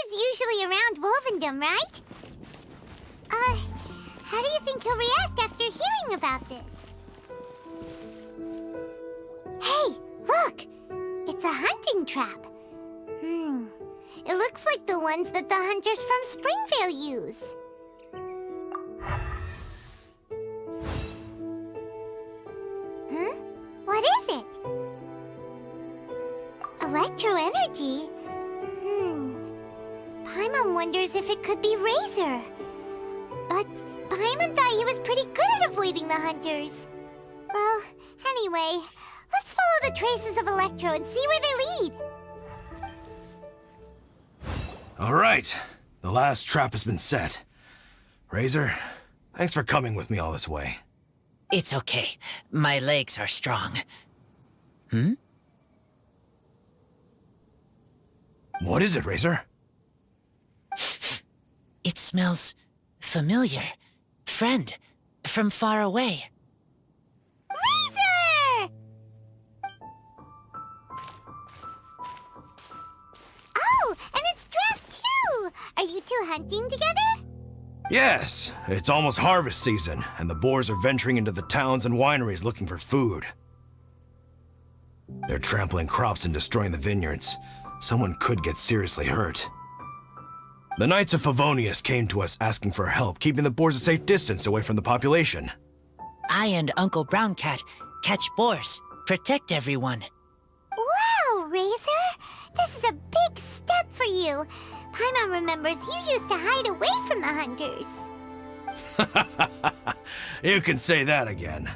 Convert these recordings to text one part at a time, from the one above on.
He's usually around Wolvendom, right? How do you think he'll react after hearing about this? Hey, look! It's a hunting trap. It looks like the ones that the hunters from Springvale use. Huh? What is it? Electro energy? Paimon wonders if it could be Razor. But Paimon thought he was pretty good at avoiding the hunters. Well, anyway, let's follow the traces of Electro and see where they lead. All right, the last trap has been set. Razor, thanks for coming with me all this way. It's okay. My legs are strong. What is it, Razor? It smells familiar. Friend, from far away. Razor! Oh, and it's Draft too! Are you two hunting together? Yes, it's almost harvest season, and the boars are venturing into the towns and wineries looking for food. They're trampling crops and destroying the vineyards. Someone could get seriously hurt. The Knights of Favonius came to us asking for help, keeping the boars a safe distance away from the population. I and Uncle Brown Cat catch boars, protect everyone. Wow, Razor! This is a big step for you. Paimon remembers you used to hide away from the hunters. You can say that again.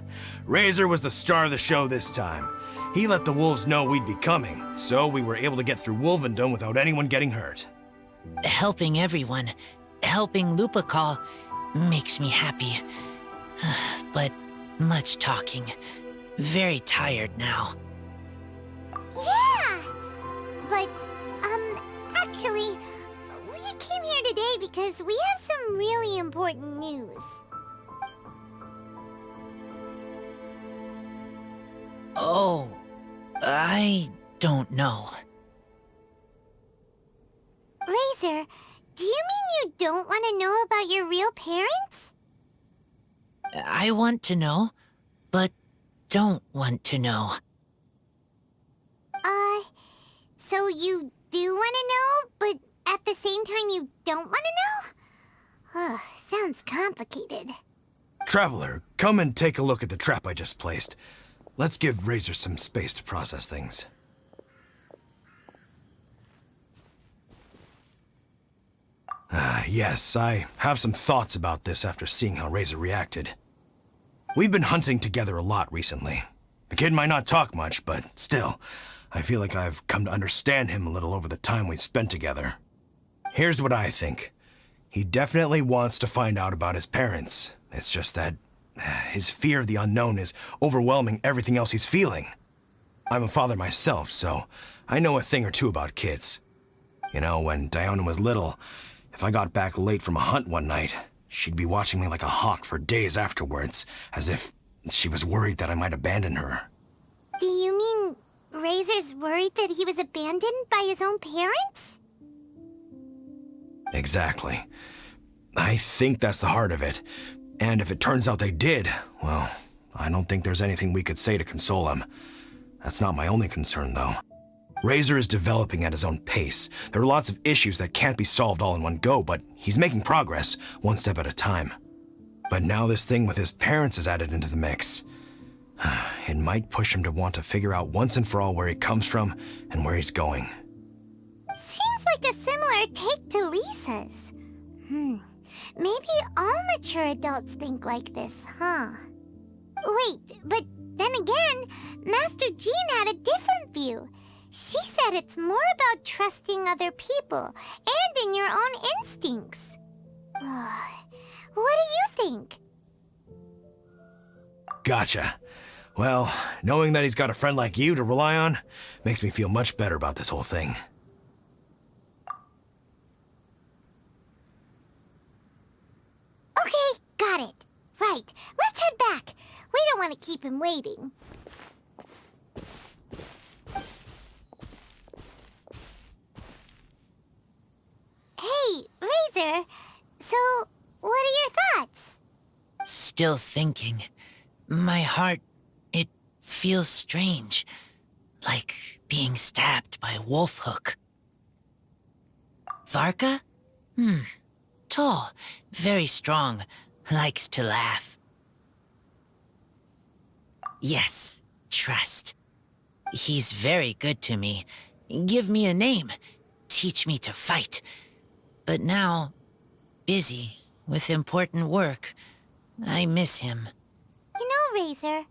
Razor was the star of the show this time. He let the wolves know we'd be coming, so we were able to get through Wolvendom without anyone getting hurt. Helping everyone, helping Lupical, makes me happy. But much talking. Very tired now. Yeah! But, actually, we came here today because we have some really important news. Oh, I don't know. Razor, do you mean you don't want to know about your real parents? I want to know, but don't want to know. So you do want to know, but at the same time you don't want to know? Sounds complicated. Traveler, come and take a look at the trap I just placed. Let's give Razor some space to process things. Yes, I have some thoughts about this after seeing how Razor reacted. We've been hunting together a lot recently. The kid might not talk much, but still, I feel like I've come to understand him a little over the time we've spent together. Here's what I think. He definitely wants to find out about his parents. It's just that his fear of the unknown is overwhelming everything else he's feeling. I'm a father myself, so I know a thing or two about kids. You know, when Diona was little, if I got back late from a hunt one night, she'd be watching me like a hawk for days afterwards, as if she was worried that I might abandon her. Do you mean Razor's worried that he was abandoned by his own parents? Exactly. I think that's the heart of it. And if it turns out they did, well, I don't think there's anything we could say to console him. That's not my only concern, though. Razor is developing at his own pace. There are lots of issues that can't be solved all in one go, but he's making progress, one step at a time. But now this thing with his parents is added into the mix. It might push him to want to figure out once and for all where he comes from and where he's going. Seems like a similar take to Lisa's. Maybe all mature adults think like this, huh? Wait, but then again, Master Jean had a different view. She said it's more about trusting other people and in your own instincts. What do you think? Gotcha. Well, knowing that he's got a friend like you to rely on makes me feel much better about this whole thing. Okay, got it. Right, let's head back. We don't want to keep him waiting. Razor. So, what are your thoughts? Still thinking. My heart, it feels strange. Like being stabbed by a wolf hook. Varka? Tall, very strong, likes to laugh. Yes, trust. He's very good to me. Give me a name. Teach me to fight. But now, busy with important work. I miss him. You know, Razor,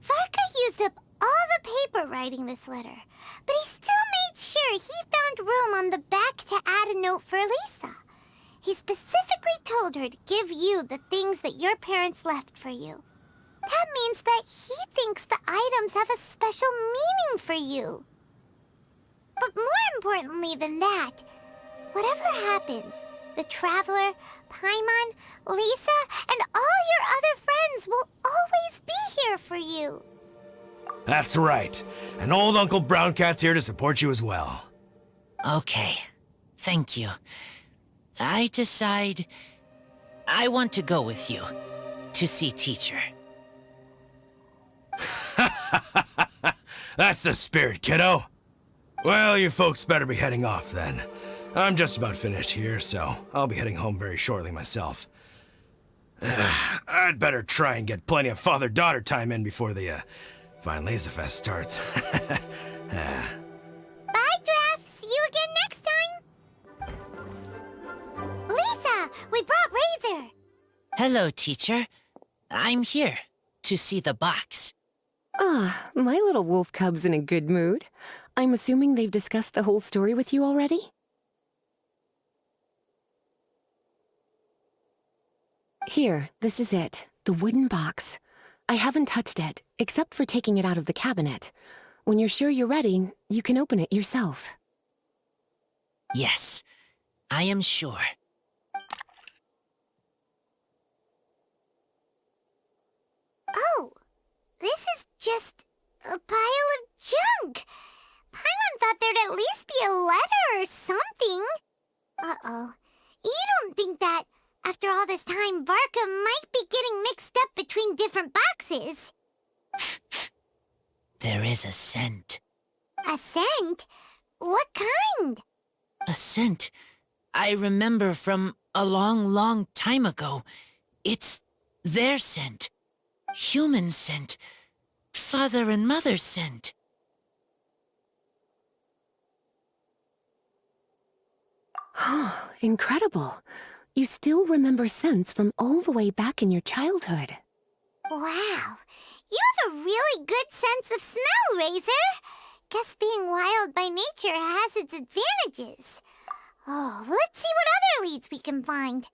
Varka used up all the paper writing this letter, but he still made sure he found room on the back to add a note for Lisa. He specifically told her to give you the things that your parents left for you. That means that he thinks the items have a special meaning for you. But more importantly than that, whatever happens, the Traveler, Paimon, Lisa, and all your other friends will always be here for you. That's right. And old Uncle Brown Cat's here to support you as well. Okay, thank you. I decide I want to go with you to see teacher. That's the spirit, kiddo. Well, you folks better be heading off then. I'm just about finished here, so I'll be heading home very shortly myself. I'd better try and get plenty of father-daughter time in before the Weinlesefest starts. Bye, Draft. See you again next time. Lisa, we brought Razor. Hello, teacher. I'm here to see the box. Ah, my little wolf cub's in a good mood. I'm assuming they've discussed the whole story with you already? Here, this is it, the wooden box. I haven't touched it, except for taking it out of the cabinet. When you're sure you're ready, you can open it yourself. Yes, I am sure. Oh, this is just a pile of junk. Paimon thought there'd at least be a letter or something. Uh-oh. You don't think that, after all this time, Varka might be getting mixed up between different boxes? There is a scent. A scent? What kind? A scent I remember from a long, long time ago. It's their scent. Human scent. Father and mother scent. Oh, incredible. You still remember scents from all the way back in your childhood. Wow. You have a really good sense of smell, Razor. Guess being wild by nature has its advantages. Oh, let's see what other leads we can find.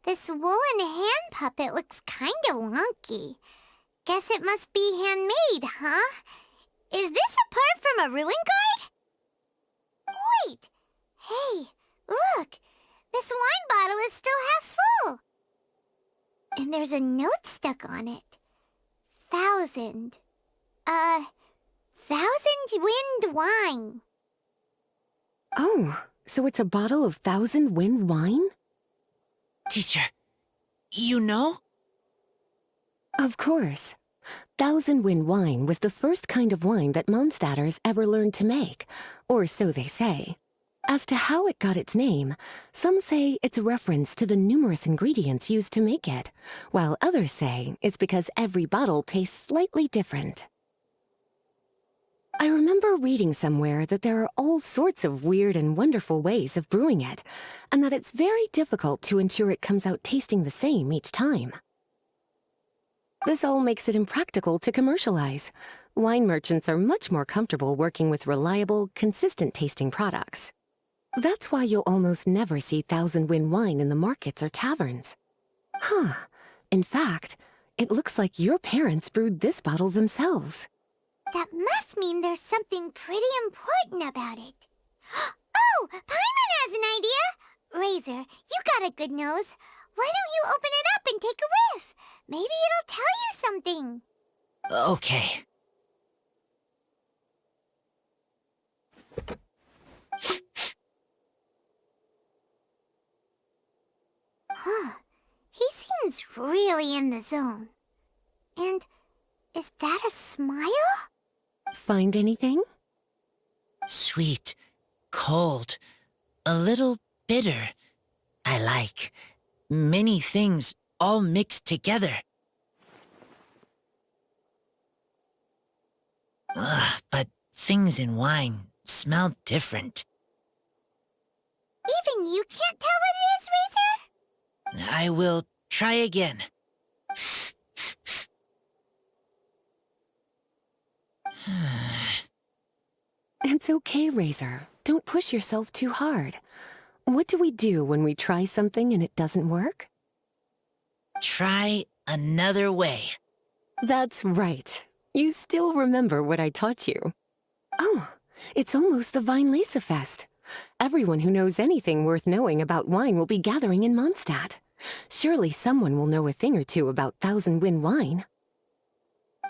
This woolen hand puppet looks kinda wonky. Guess it must be handmade, huh? Is this a part from a ruin guard? Wait! Hey, look! This wine bottle is still half full! And there's a note stuck on it. 1,000. 1,000 wind wine. Oh, so it's a bottle of 1,000 wind wine? Teacher, you know? Of course. 1,000 wind wine was the first kind of wine that Mondstadters ever learned to make, or so they say. As to how it got its name, some say it's a reference to the numerous ingredients used to make it, while others say it's because every bottle tastes slightly different. I remember reading somewhere that there are all sorts of weird and wonderful ways of brewing it, and that it's very difficult to ensure it comes out tasting the same each time. This all makes it impractical to commercialize. Wine merchants are much more comfortable working with reliable, consistent-tasting products. That's why you'll almost never see 1,000 wind wine in the markets or taverns. Huh. In fact, it looks like your parents brewed this bottle themselves. That must mean there's something pretty important about it. Oh, Paimon has an idea! Razor, you got a good nose. Why don't you open it up and take a whiff? Maybe it'll tell you something. Okay. seems really in the zone. And is that a smile? Find anything? Sweet, cold, a little bitter. I like many things all mixed together. Ugh, but things in wine smell different. Even you can't tell what it is, Razor? I will try again. It's okay, Razor. Don't push yourself too hard. What do we do when we try something and it doesn't work? Try another way. That's right. You still remember what I taught you. Oh, it's almost the Weinlesefest. Everyone who knows anything worth knowing about wine will be gathering in Mondstadt. Surely someone will know a thing or two about Thousand Wind wine.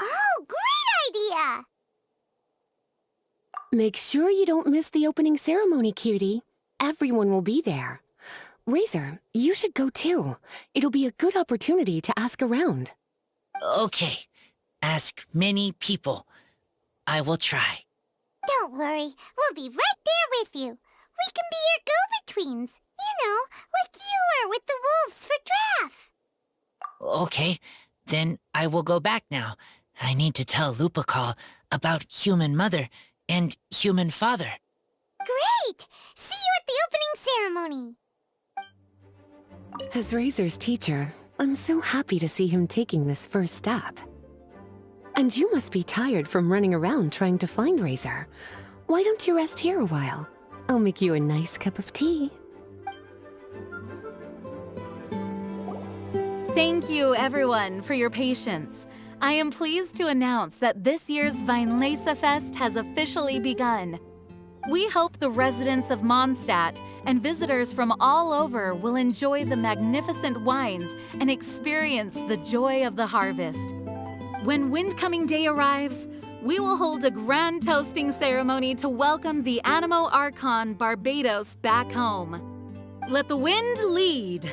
Oh, great idea! Make sure you don't miss the opening ceremony, cutie. Everyone will be there. Razor, you should go too. It'll be a good opportunity to ask around. Okay, ask many people. I will try. Don't worry, we'll be right there with you. We can be your go-betweens. You know, like you were with the wolves for Draff. Okay, then I will go back now. I need to tell Lupacall about Human Mother and Human Father. Great! See you at the opening ceremony. As Razor's teacher, I'm so happy to see him taking this first step. And you must be tired from running around trying to find Razor. Why don't you rest here a while? I'll make you a nice cup of tea. Thank you, everyone, for your patience. I am pleased to announce that this year's Weinlesefest has officially begun. We hope the residents of Mondstadt and visitors from all over will enjoy the magnificent wines and experience the joy of the harvest. When Windcoming Day arrives, we will hold a grand toasting ceremony to welcome the Animo Archon Barbados back home. Let the wind lead.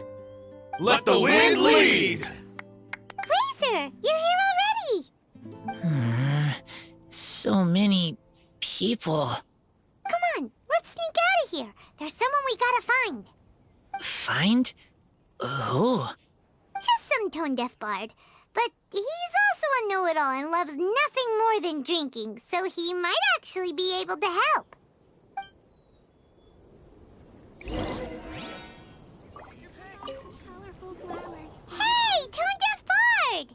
Let the wind lead! Razor, you're here already. So many people. Come on, let's sneak out of here. There's someone we gotta find. Find? Who? Just some tone-deaf bard. But he's also a know-it-all and loves nothing more than drinking, so he might actually be able to help. Hey, tone-deaf bard!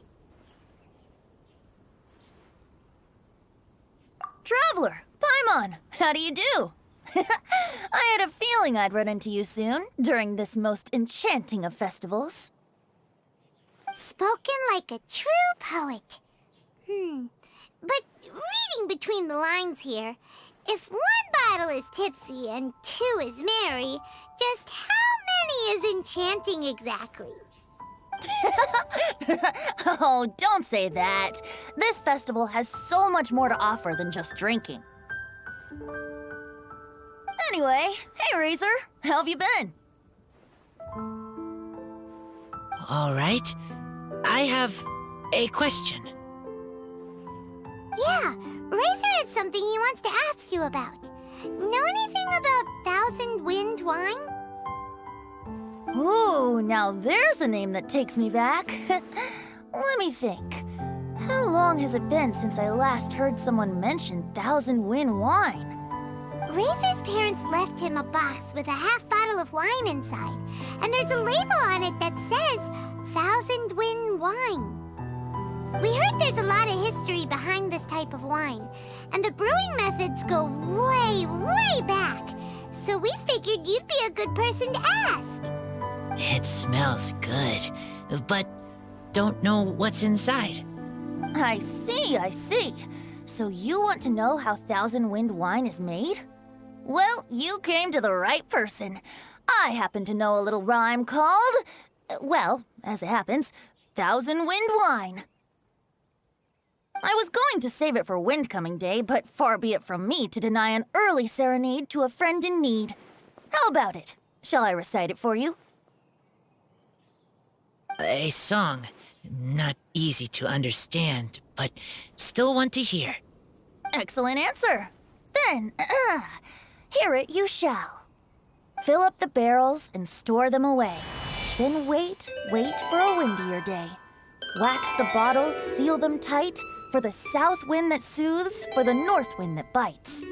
Traveler, Paimon, how do you do? I had a feeling I'd run into you soon, during this most enchanting of festivals. Spoken like a true poet. But reading between the lines here, if one bottle is tipsy and two is merry, just how many is enchanting exactly? Oh, don't say that. This festival has so much more to offer than just drinking. Anyway, hey Razor, how have you been? All right. I have a question. Yeah, Razor has something he wants to ask you about. Know anything about Thousand Wind wine? Ooh, now there's a name that takes me back. Let me think. How long has it been since I last heard someone mention Thousand Wind wine? Razor's parents left him a box with a half bottle of wine inside, and there's a label on it that says Thousand Wind wine. We heard there's a lot of history behind this type of wine, and the brewing methods go way, way back. So we figured you'd be a good person to ask. It smells good, but don't know what's inside. I see, I see. So you want to know how Thousand Wind wine is made? Well, you came to the right person. I happen to know a little rhyme called, well, as it happens, Thousand Wind wine. I was going to save it for Windcoming Day, but far be it from me to deny an early serenade to a friend in need. How about it? Shall I recite it for you? A song. Not easy to understand, but still one to hear. Excellent answer. Then, hear it you shall. Fill up the barrels and store them away. Then wait for a windier day. Wax the bottles, seal them tight, for the south wind that soothes, for the north wind that bites.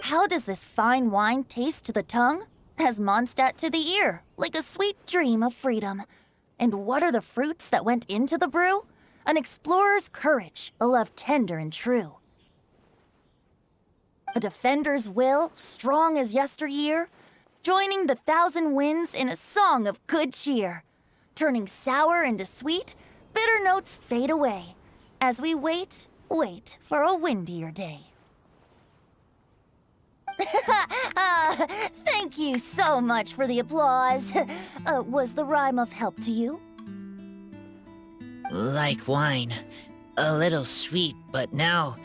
How does this fine wine taste to the tongue? As Mondstadt to the ear, like a sweet dream of freedom. And what are the fruits that went into the brew? An explorer's courage, a love tender and true. A defender's will, strong as yesteryear, joining the thousand winds in a song of good cheer. Turning sour into sweet, bitter notes fade away, as we wait for a windier day. Thank you so much for the applause. Was the rhyme of help to you? Like wine. A little sweet, but now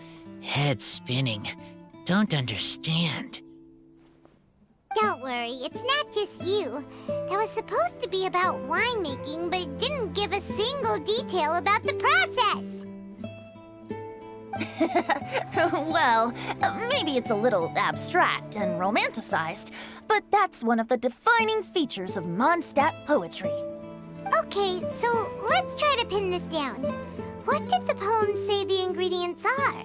head spinning. Don't understand. Don't worry, it's not just you. That was supposed to be about winemaking, but it didn't give a single detail about the process. Well, maybe it's a little abstract and romanticized, but that's one of the defining features of Mondstadt poetry. Okay, so let's try to pin this down. What did the poem say the ingredients are?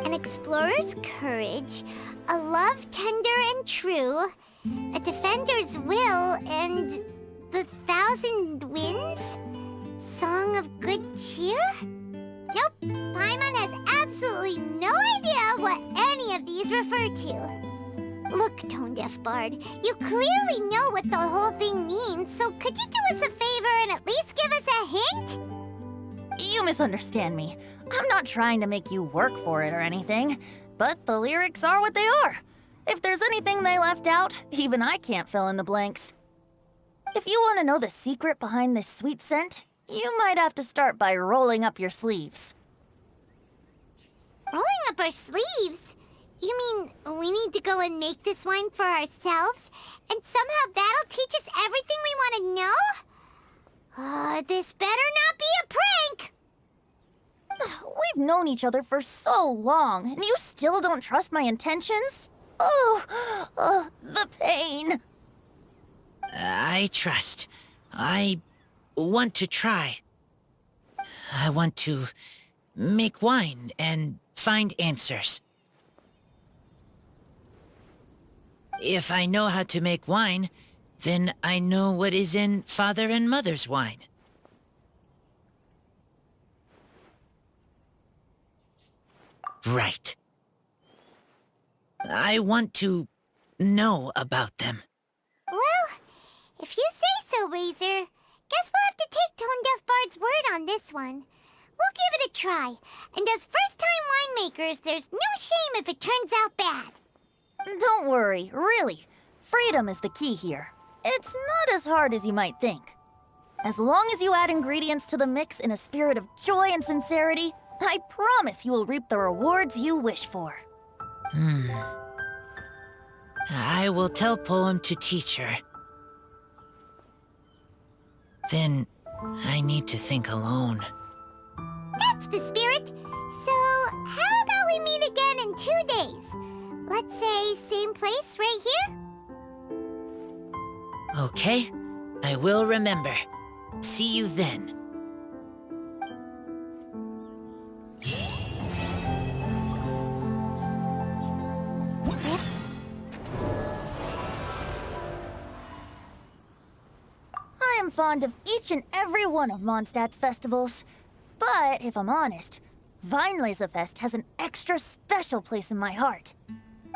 An explorer's courage, a love tender and true, a defender's will, and the thousand winds? Song of good cheer? Nope, Paimon has absolutely no idea what any of these refer to. Look, tone-deaf bard, you clearly know what the whole thing means, so could you do us a favor and at least give us a hint? You misunderstand me. I'm not trying to make you work for it or anything, but the lyrics are what they are. If there's anything they left out, even I can't fill in the blanks. If you want to know the secret behind this sweet scent, you might have to start by rolling up your sleeves. Rolling up our sleeves? You mean we need to go and make this wine for ourselves, and somehow that'll teach us everything we want to know? This better not be a prank! We've known each other for so long, and you still don't trust my intentions? Oh, the pain. I trust. I want to try. I want to make wine and find answers. If I know how to make wine, then I know what is in Father and Mother's wine. Right. I want to know about them. Well, if you say so, Razor, guess we'll have to take Tone-Deaf Bard's word on this one. We'll give it a try, and as first-time winemakers, there's no shame if it turns out bad. Don't worry, really. Freedom is the key here. It's not as hard as you might think. As long as you add ingredients to the mix in a spirit of joy and sincerity, I promise you will reap the rewards you wish for. I will tell Poem to teach her. Then I need to think alone. That's the spirit. So, how about we meet again in 2 days? Let's say same place right here? Okay, I will remember. See you then. I am fond of each and every one of Mondstadt's festivals. But if I'm honest, Weinlesefest has an extra special place in my heart.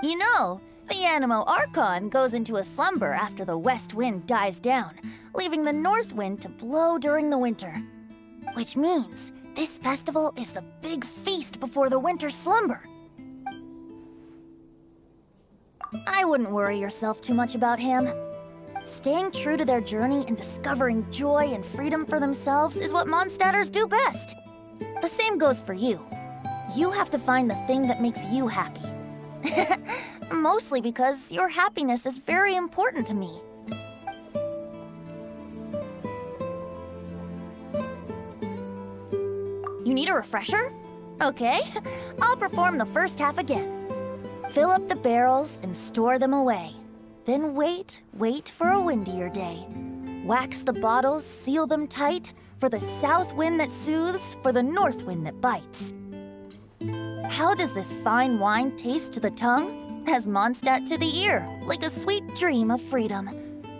You know, the Animo Archon goes into a slumber after the west wind dies down, leaving the north wind to blow during the winter. Which means this festival is the big feast before the winter slumber. I wouldn't worry yourself too much about him. Staying true to their journey and discovering joy and freedom for themselves is what Mondstadters do best. The same goes for you. You have to find the thing that makes you happy. Mostly because your happiness is very important to me. You need a refresher? Okay, I'll perform the first half again. Fill up the barrels and store them away. Then wait for a windier day. Wax the bottles, seal them tight, for the south wind that soothes, for the north wind that bites. How does this fine wine taste to the tongue? As Mondstadt to the ear, like a sweet dream of freedom.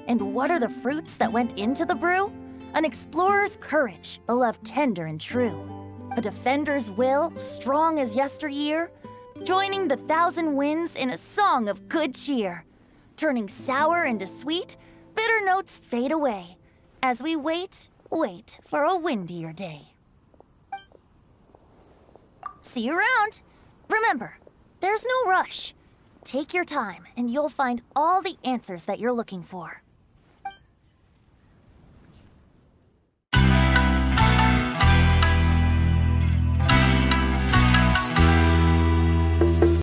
And what are the fruits that went into the brew? An explorer's courage, a love tender and true. A defender's will, strong as yesteryear. Joining the thousand winds in a song of good cheer. Turning sour into sweet, bitter notes fade away. As we wait for a windier day. See you around. Remember, there's no rush. Take your time and you'll find all the answers that you're looking for.